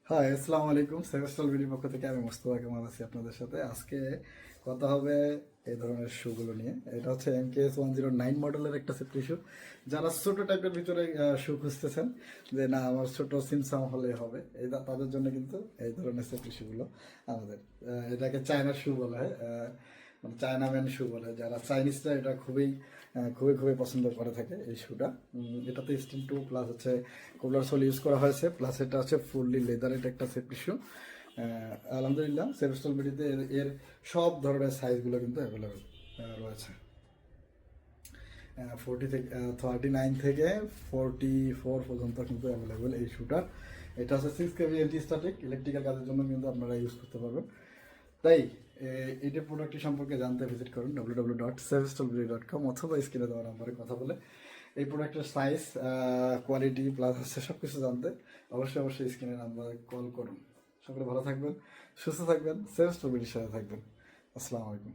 High, আসসালামু আলাইকুম। সেভেস্টল ভিডিওর পক্ষ থেকে আমি মোস্তফা কামাল আছি আপনাদের সাথে। আজকে কথা হবে এই ধরনের শুগুলো নিয়ে। এটা হচ্ছে MKS 109 মডেলের একটা সেফটি শু। যারা ছোট টাইপের ভিতরে শু খুঁজতেছেন, যে না আমার ছোট সিমসাম হলে হবে, তাদের জন্য কিন্তু এই ধরনের সেফটি শুগুলো আমাদের। এটাকে চায়না শু বলা হয়, মানে চায়না ম্যান শু বলে। যারা চাইনিজরা এটা খুবই খুবই খুবই পছন্দ করে থাকে এই শুটা। এটাতে স্টিল টু প্লাস হচ্ছে কুলার সোল ইউজ করা হয়েছে, প্লাস এটা হচ্ছে ফুললি লেদারের একটা সেফটি শু। আলহামদুলিল্লাহ সেভেস্টল বিডিতে এর সব ধরনের সাইজগুলো কিন্তু অ্যাভেলেবেল রয়েছে। 39 থেকে 44 পর্যন্ত কিন্তু অ্যাভেলেবেল এই শুটার। এটা হচ্ছে 6 kV এন্টি স্ট্যাটিক, ইলেকট্রিক্যাল কাজের জন্য কিন্তু আপনারা ইউজ করতে পারবেন। তাই এইটার প্রোডাক্টটি সম্পর্কে জানতে ভিজিট করুন www.savestolbiri.com অথবা স্ক্রিনে দেওয়া নাম্বারে কথা বলে এই প্রোডাক্টের সাইজ, কোয়ালিটি প্লাস হচ্ছে সব কিছু জানতে অবশ্যই স্ক্রিনের নাম্বারে কল করুন। সকলে ভালো থাকবেন, সুস্থ থাকবেন, সেভেস্টলবিরির সাথে থাকবেন। আসসালামু আলাইকুম।